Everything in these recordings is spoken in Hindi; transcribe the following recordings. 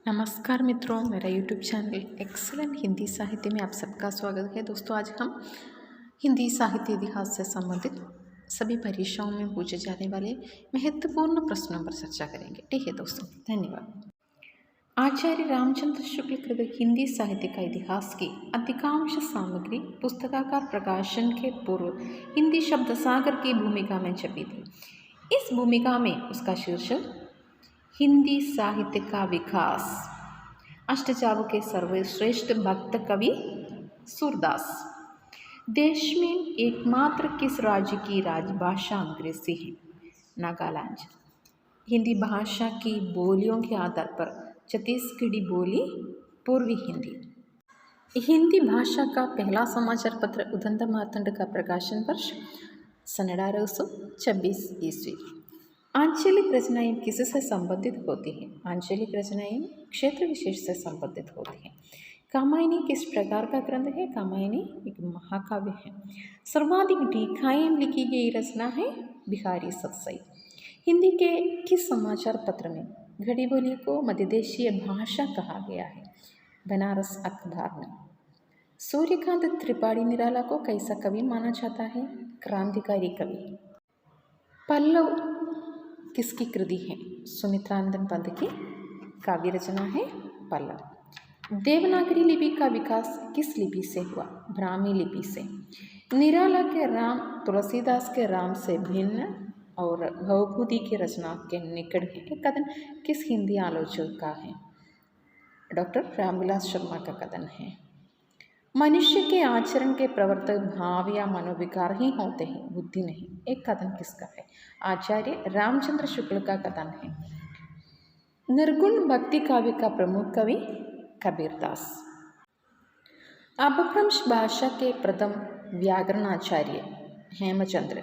नमस्कार मित्रों, मेरा यूट्यूब चैनल एक्सीलेंट हिंदी साहित्य में आप सबका स्वागत है। दोस्तों, आज हम हिंदी साहित्य इतिहास से संबंधित सभी परीक्षाओं में पूछे जाने वाले महत्वपूर्ण प्रश्नों पर चर्चा करेंगे। ठीक है दोस्तों, धन्यवाद। आचार्य रामचंद्र शुक्ल कृत हिंदी साहित्य का इतिहास की अधिकांश सामग्री पुस्तकाकार प्रकाशन के पूर्व हिंदी शब्द सागर की भूमिका में छपी थी। इस भूमिका में उसका शीर्षक हिंदी साहित्य का विकास, अष्टचाव के सर्वश्रेष्ठ भक्त कवि सूरदास, देश में एकमात्र किस राज्य की राजभाषा अंग्रेजी है? नागालैंड। हिंदी भाषा की बोलियों के आधार पर छत्तीसगढ़ी बोली पूर्वी हिंदी। हिंदी भाषा का पहला समाचार पत्र उदंत मार्तंड का प्रकाशन वर्ष 1826 ईस्वी। आंचलिक रचनाएं किससे संबंधित होती हैं? आंचलिक रचनाएं क्षेत्र विशेष से संबंधित होती हैं। कामायनी किस प्रकार का ग्रंथ है? कामायनी एक महाकाव्य है। सर्वाधिक टीकाएं लिखी गई रचना है बिहारी सतसई। हिंदी के किस समाचार पत्र में घड़ी बोली को मध्यदेशीय भाषा कहा गया है? बनारस अखबार में। सूर्यकांत त्रिपाठी निराला को कैसा कवि माना जाता है? क्रांतिकारी कवि। पल्लव किसकी कृति है? सुमित्रानंद पंत की काव्य रचना है पल्लव। देवनागरी लिपि का विकास किस लिपि से हुआ? ब्राह्मी लिपि से। निराला के राम तुलसीदास के राम से भिन्न और भवभूति की रचना के निकट है। ये कथन किस हिंदी आलोचक का है? डॉक्टर रामविलास शर्मा का कथन है। मनुष्य के आचरण के प्रवर्तक भाव या मनोविकार ही होते हैं, बुद्धि नहीं। एक कथन किसका है? आचार्य रामचंद्र शुक्ल का कथन है। निर्गुण भक्ति काव्य का प्रमुख कवि कबीरदास। अपभ्रंश भाषा के प्रथम व्याकरणाचार्य हेमचंद्र।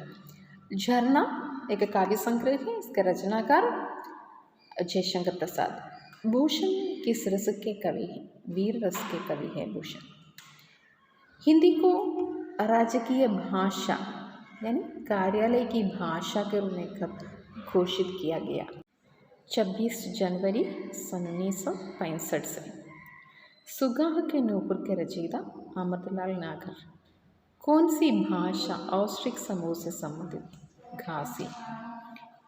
झरना एक काव्य संग्रह है, इसके रचनाकार जयशंकर प्रसाद। भूषण किस रस के कवि हैं? वीर रस के कवि है भूषण। हिंदी को राजकीय भाषा यानी कार्यालय की भाषा के रूप में कब घोषित किया गया? 26 जनवरी 1965 से। सुगाह के नूपुर के रचयिता अमृतलाल नागर। कौन सी भाषा औष्टिक समूह से संबंधित? घासी।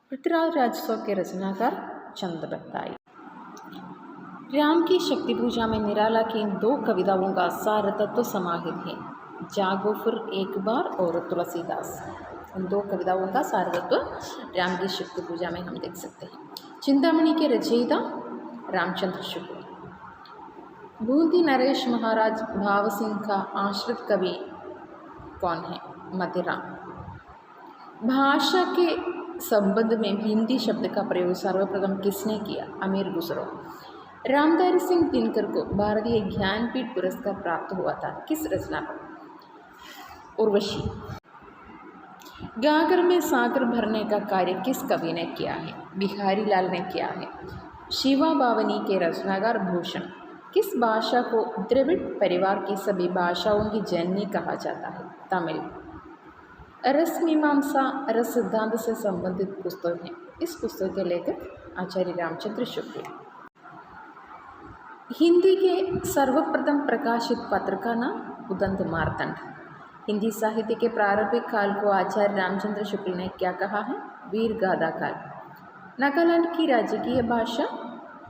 पृथ्वीराज राजस्व के रचनाकार चंद्रभक्ताई। राम की शक्ति पूजा में निराला की इन दो कविताओं का सार तत्व समाहित है। जागो फिर एक बार और तुलसीदास। इन दो कविताओं का सार तत्व राम की शक्ति पूजा में हम देख सकते हैं। चिंतामणि के रचयिता रामचंद्र शुक्ल। बूंदी नरेश महाराज भाव सिंह का आश्रित कवि कौन है? मदिरा। भाषा के संबंध में हिंदी शब्द का प्रयोग सर्वप्रथम किसने किया? अमीर खुसरो। रामधारी सिंह दिनकर को भारतीय ज्ञानपीठ पुरस्कार प्राप्त हुआ था किस रचना पर? उर्वशी। गागर में सागर भरने का कार्य किस कवि ने किया है? बिहारी लाल ने किया है। शिवा बावनी के रचनाकार भूषण। किस भाषा को द्रविड़ परिवार की सभी भाषाओं की जननी कहा जाता है? तमिल। रस मीमांसा रस सिद्धांत से संबंधित पुस्तक है। इस पुस्तक के लेखक आचार्य रामचंद्र शुक्ल। हिंदी के सर्वप्रथम प्रकाशित पत्र का नाम उदंत मार्तंड। हिंदी साहित्य के प्रारंभिक काल को आचार्य रामचंद्र शुक्ल ने क्या कहा है? वीर गाथा काल। नागालैंड की राजकीय भाषा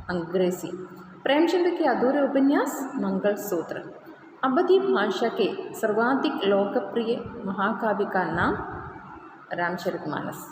अंग्रेजी। प्रेमचंद के अधूरे उपन्यास मंगलसूत्र। अवधी भाषा के सर्वाधिक लोकप्रिय महाकाव्य का नाम रामचरितमानस।